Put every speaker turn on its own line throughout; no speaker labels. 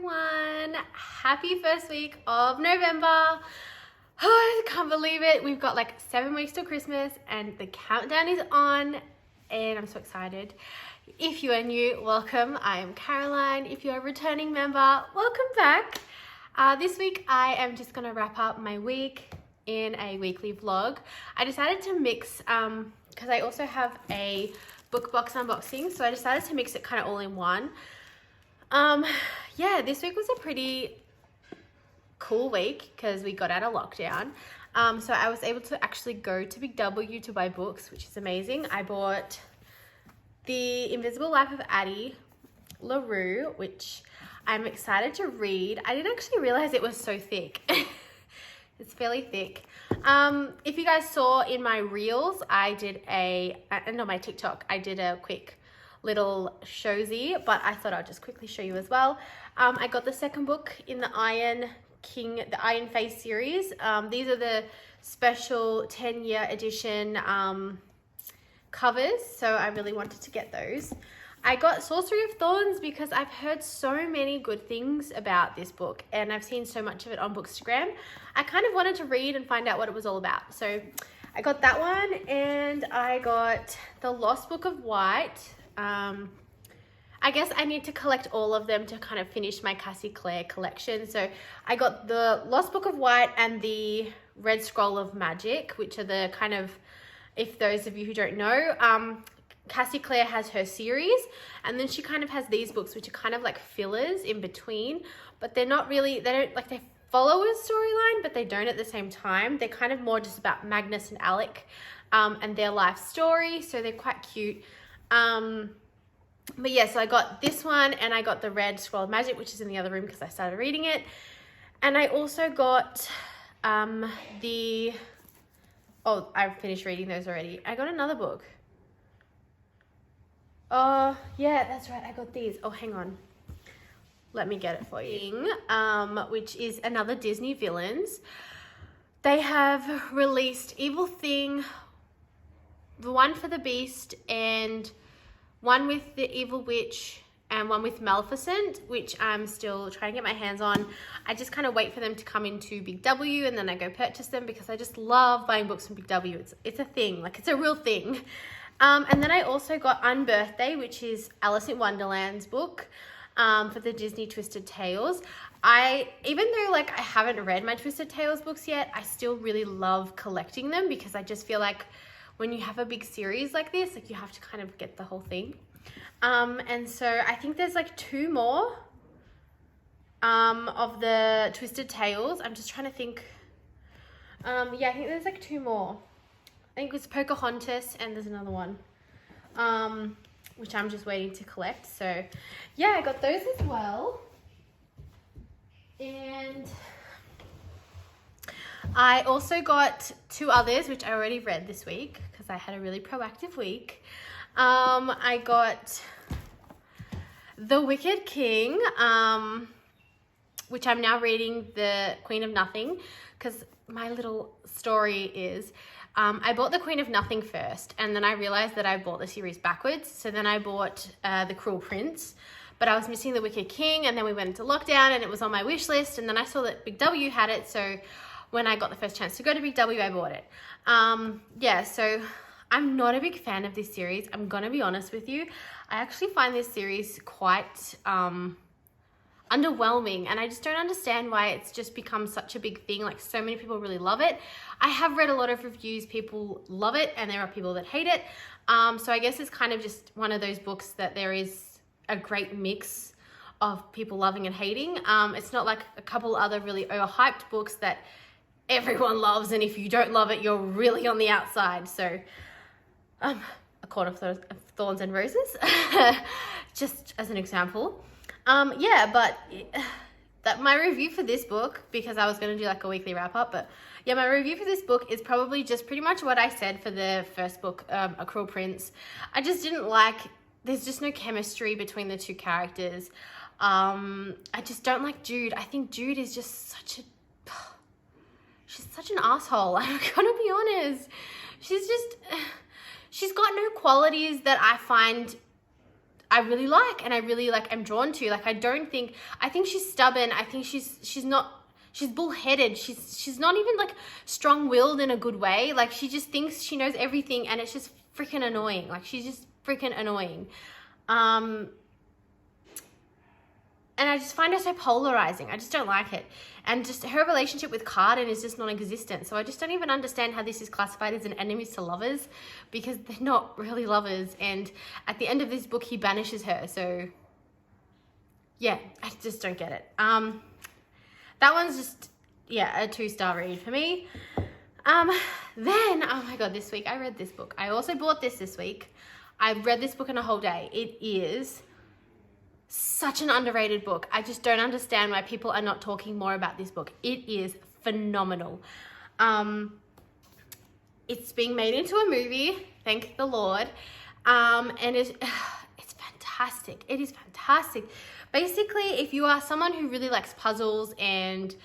everyone. Happy first week of November. Oh, I can't believe it. We've got like 7 weeks till Christmas and the countdown is on and I'm so excited. If you are new, welcome. I am Caroline. If you're a returning member, welcome back. This week I am just going to wrap up my week in a weekly vlog. I decided to mix, because I also have a book box unboxing, so I decided to mix it kind of all in one. Yeah, this week was a pretty cool week because we got out of lockdown. So I was able to actually go to Big W to buy books, which is amazing. I bought The Invisible Life of Addie LaRue, which I'm excited to read. I didn't actually realize it was so thick. It's fairly thick. If you guys saw in my reels, I did and on my TikTok, I did a quick little showsy, but I thought I'd just quickly show you as well. I got the second book in the Iron Face series. These are the special 10-year edition covers, so I really wanted to get those. I got Sorcery of Thorns because I've heard so many good things about this book and I've seen so much of it on Bookstagram. I kind of wanted to read and find out what it was all about. So I got that one, and I got The Lost Book of White. I guess I need to collect all of them to kind of finish my Cassie Clare collection. So I got The Lost Book of White and the Red Scroll of Magic, which are the kind of, if those of you who don't know, Cassie Clare has her series, and then she kind of has these books which are kind of like fillers in between, but they're not really, they follow a storyline, but they don't at the same time. They're kind of more just about Magnus and Alec and their life story, so they're quite cute. But yeah, so I got this one, and I got the Red Scroll of Magic, which is in the other room because I started reading it. And I also got I finished reading those already. I got another book. Oh, yeah, that's right. I got these. Oh, hang on. Let me get it for you. Which is another Disney Villains. They have released Evil Thing, the one for the Beast, and one with the Evil Witch, and one with Maleficent, which I'm still trying to get my hands on. I just kind of wait for them to come into Big W, and then I go purchase them because I just love buying books from Big W. It's a thing, like it's a real thing. And then I also got Unbirthday, which is Alice in Wonderland's book for the Disney Twisted Tales. Even though like I haven't read my Twisted Tales books yet, I still really love collecting them because I just feel like when you have a big series like this, like you have to kind of get the whole thing. And so I think there's like 2 more of the Twisted Tales. I'm just trying to think. Yeah, I think there's like 2 more. I think it was Pocahontas, and there's another one, which I'm just waiting to collect. So yeah, I got those as well. And I also got 2 others, which I already read this week because I had a really proactive week. I got The Wicked King, which I'm now reading The Queen of Nothing, because my little story is I bought The Queen of Nothing first, and then I realized that I bought the series backwards. So then I bought The Cruel Prince, but I was missing The Wicked King, and then we went into lockdown and it was on my wish list, and then I saw that Big W had it, so when I got the first chance to go to Big W, I bought it. Yeah, so I'm not a big fan of this series. I'm gonna be honest with you. I actually find this series quite underwhelming, and I just don't understand why it's just become such a big thing. Like, so many people really love it. I have read a lot of reviews, people love it, and there are people that hate it. So I guess it's kind of just one of those books that there is a great mix of people loving and hating. It's not like a couple other really overhyped books that everyone loves, and if you don't love it, you're really on the outside. So A Court of Thorns and Roses, just as an example. Yeah, but my review for this book, because I was going to do like a weekly wrap up, but yeah, my review for this book is probably just pretty much what I said for the first book, A Cruel Prince. I just didn't like, there's just no chemistry between the 2 characters. I just don't like Jude. I think Jude is just she's such an asshole. I'm gonna be honest. She's got no qualities that I find I really like and I really like am drawn to. Like, I think she's stubborn. I think she's bullheaded. She's not even like strong-willed in a good way. Like, she just thinks she knows everything, and it's just freaking annoying. Like, she's just freaking annoying. And I just find her so polarizing. I just don't like it. And just her relationship with Carden is just non-existent. So I just don't even understand how this is classified as an enemies to lovers, because they're not really lovers. And at the end of this book, he banishes her. So yeah, I just don't get it. That one's just, yeah, a 2-star read for me. Then, oh my God, this week I read this book. I also bought this week. I read this book in a whole day. It is such an underrated book. I just don't understand why people are not talking more about this book. It is phenomenal. It's being made into a movie, thank the Lord. And it's fantastic. It is fantastic. Basically, if you are someone who really likes puzzles and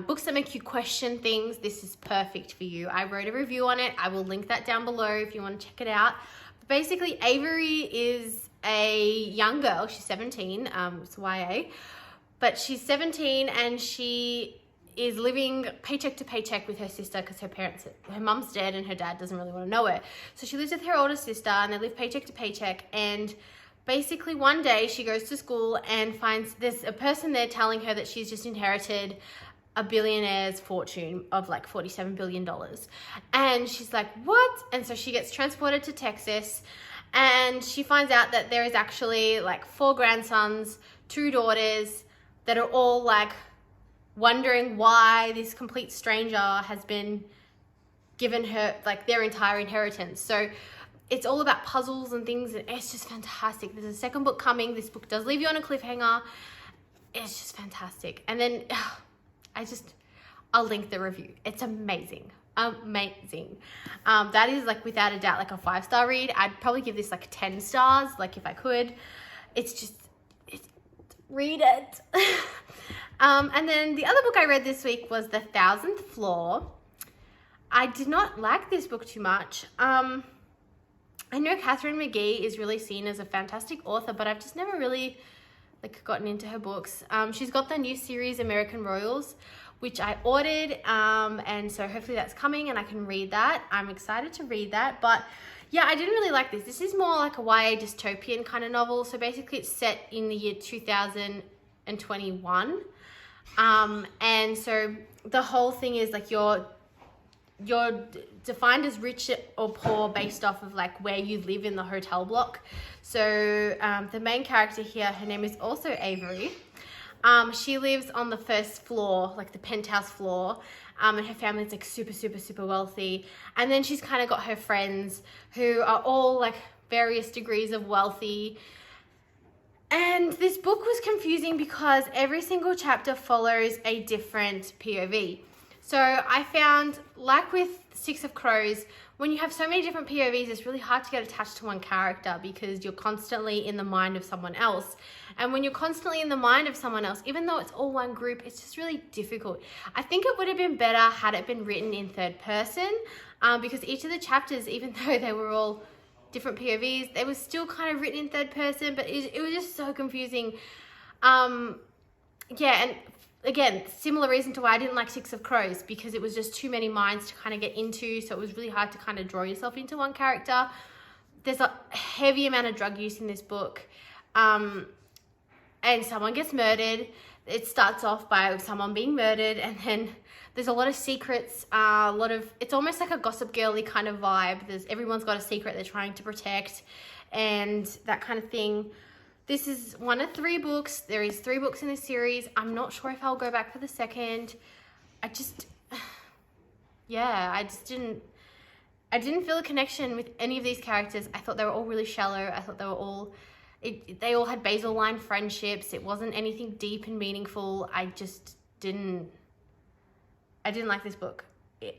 books that make you question things, this is perfect for you. I wrote a review on it. I will link that down below if you want to check it out. But basically, Avery is a young girl. She's 17. It's YA. But she's 17 and she is living paycheck to paycheck with her sister because her mum's dead and her dad doesn't really want to know her. So she lives with her older sister and they live paycheck to paycheck. And basically one day she goes to school and finds there's a person there telling her that she's just inherited a billionaire's fortune of like $47 billion. And she's like, what? And so she gets transported to Texas and she finds out that there is actually like 4 grandsons, 2 daughters that are all like wondering why this complete stranger has been given her like their entire inheritance. So it's all about puzzles and things, and it's just fantastic. There's a second book coming. This book does leave you on a cliffhanger. It's just fantastic. And then I'll link the review. It's amazing. Amazing. That is like without a doubt like a 5-star read. I'd probably give this like 10 stars, like if I could. Read it. And then the other book I read this week was The Thousandth Floor. I did not like this book too much. I know Catherine McGee is really seen as a fantastic author, but I've just never really like gotten into her books. She's got the new series American Royals, which I ordered, and so hopefully that's coming and I can read that. I'm excited to read that, but yeah, I didn't really like this. This is more like a YA dystopian kind of novel. So basically it's set in the year 2021. And so the whole thing is like you're defined as rich or poor based off of like where you live in the hotel block. So the main character here, her name is also Avery. She lives on the 1st floor, like the penthouse floor, and her family's like super, super, super wealthy. And then she's kind of got her friends who are all like various degrees of wealthy. And this book was confusing because every single chapter follows a different POV. So I found, like with Six of Crows, when you have so many different POVs, it's really hard to get attached to one character because you're constantly in the mind of someone else. And when you're constantly in the mind of someone else, even though it's all one group, it's just really difficult. I think it would have been better had it been written in 3rd person, because each of the chapters, even though they were all different POVs, they were still kind of written in 3rd person, but it was just so confusing. Yeah, and again, similar reason to why I didn't like Six of Crows, because it was just too many minds to kind of get into, so it was really hard to kind of draw yourself into one character. There's a heavy amount of drug use in this book, and someone gets murdered. It starts off by someone being murdered, and then there's a lot of secrets, it's almost like a Gossip Girl-y kind of vibe. Everyone's got a secret they're trying to protect, and that kind of thing. This is one of 3 books. There is 3 books in this series. I'm not sure if I'll go back for the second. I didn't feel a connection with any of these characters. I thought they were all really shallow. I thought they were all, they all had basal line friendships. It wasn't anything deep and meaningful. I didn't like this book.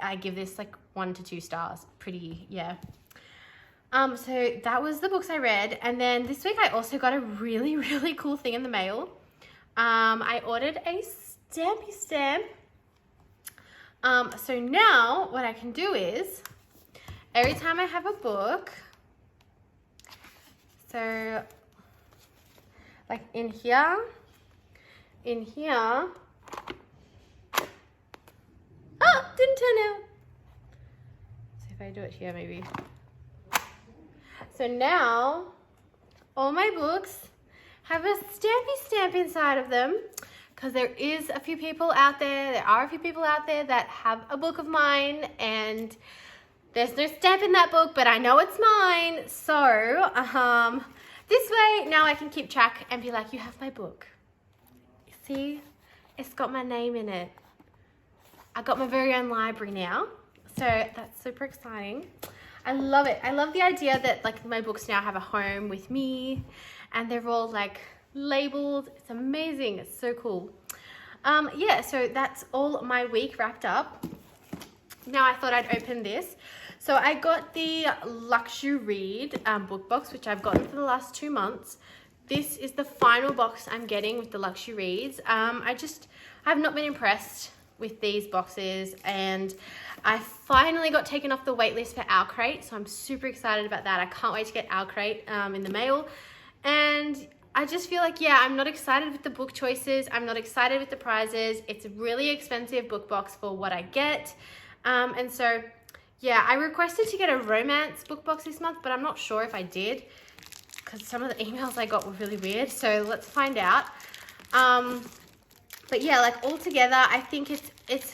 I give this like 1 to 2 stars. Pretty, yeah. So that was the books I read. And then this week I also got a really, really cool thing in the mail. I ordered a stampy stamp. So now what I can do is every time I have a book, so like in here. Oh, didn't turn out. So if I do it here, maybe. So now all my books have a stampy stamp inside of them, because there are a few people out there that have a book of mine and there's no stamp in that book, but I know it's mine. So this way now I can keep track and be like, you have my book. See, it's got my name in it. I got my very own library now, so that's super exciting. I love it. I love the idea that like my books now have a home with me and they're all like labeled. It's amazing. It's so cool. Yeah, so that's all my week wrapped up. Now I thought I'd open this. So I got the Luxury Read book box, which I've gotten for the last 2 months. This is the final box I'm getting with the Luxury Reads. I've not been impressed with these boxes, and I finally got taken off the wait list for Our Crate, so I'm super excited about that. I can't wait to get Our Crate in the mail. And I just feel like, yeah, I'm not excited with the book choices. I'm not excited with the prizes. It's a really expensive book box for what I get. And so, yeah, I requested to get a romance book box this month, but I'm not sure if I did, because some of the emails I got were really weird. So let's find out. But yeah, like altogether, I think it's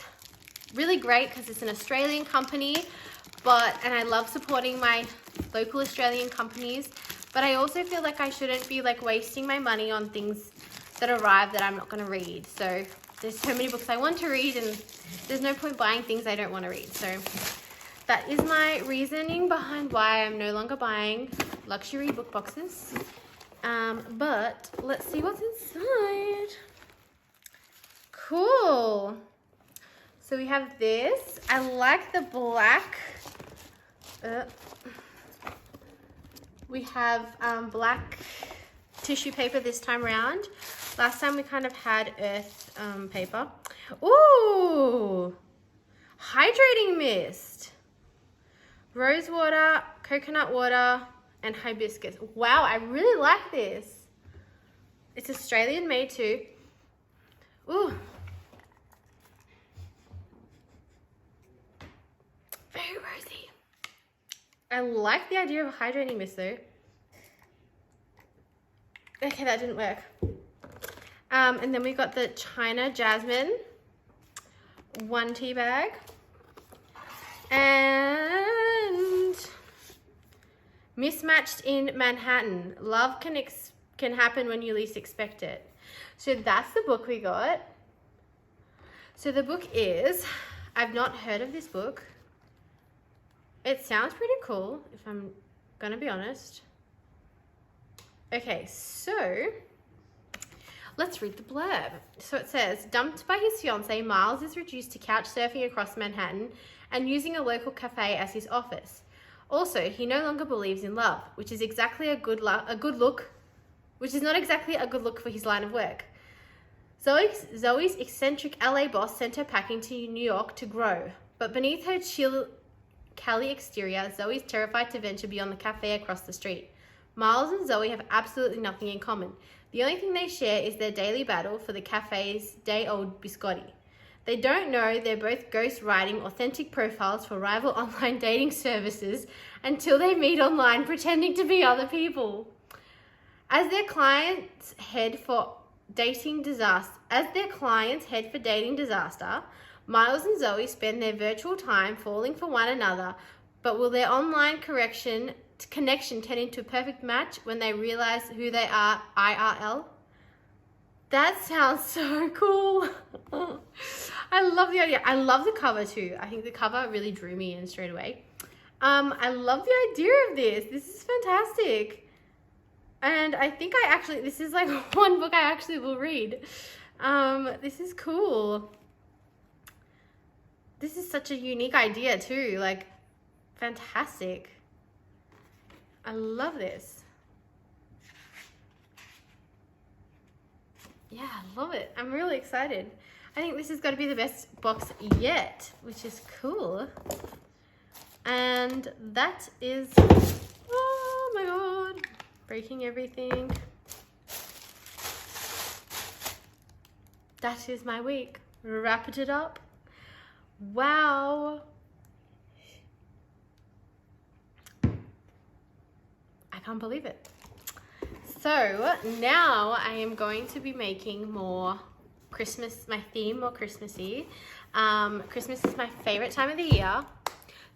really great because it's an Australian company, and I love supporting my local Australian companies, but I also feel like I shouldn't be like wasting my money on things that arrive that I'm not going to read. So there's so many books I want to read, and there's no point buying things I don't want to read. So that is my reasoning behind why I'm no longer buying luxury book boxes. But let's see what's inside. Cool. So we have this. I like the black. We have black tissue paper this time around. Last time we kind of had earth paper. Ooh! Hydrating Mist. Rose water, coconut water, and hibiscus. Wow, I really like this. It's Australian made too. Ooh. Very rosy. I like the idea of a hydrating mist though. Okay, that didn't work. And then we got the China Jasmine 1 tea bag. And Mismatched in Manhattan. Love can happen when you least expect it. So that's the book we got. So the book is, I've not heard of this book. It sounds pretty cool, if I'm gonna be honest. Okay, so let's read the blurb. So it says, dumped by his fiancée, Miles is reduced to couch surfing across Manhattan and using a local cafe as his office. Also, he no longer believes in love, which is not exactly a good look for his line of work. Zoe's eccentric LA boss sent her packing to New York to grow, but beneath her chill Cali exterior, Zoe's terrified to venture beyond the cafe across the street. Miles and Zoe have absolutely nothing in common. The only thing they share is their daily battle for the cafe's day-old biscotti. They don't know they're both ghost-writing authentic profiles for rival online dating services until they meet online pretending to be other people. As their clients head for dating disaster, Miles and Zoe spend their virtual time falling for one another, but will their online connection turn into a perfect match when they realize who they are IRL? That sounds so cool. I love the idea. I love the cover too. I think the cover really drew me in straight away. I love the idea of this. This is fantastic. And I think this is like one book I actually will read. This is cool. This is such a unique idea too, like fantastic. I love this. Yeah, I love it. I'm really excited. I think this has got to be the best box yet, which is cool. And that is, oh my God, breaking everything. that is my week. Wrapped it up. Wow. I can't believe it. So now I am going to be making more Christmas, my theme more Christmassy. Christmas is my favorite time of the year,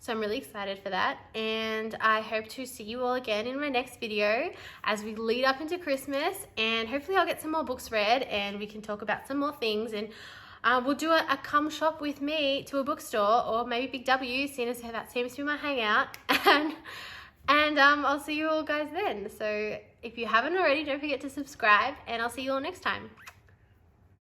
so I'm really excited for that, and I hope to see you all again in my next video as we lead up into Christmas, and hopefully I'll get some more books read and we can talk about some more things, and we'll do a come shop with me to a bookstore, or maybe Big W, seeing as how that seems to be my hangout, and I'll see you all guys then. So if you haven't already, don't forget to subscribe, and I'll see you all next time.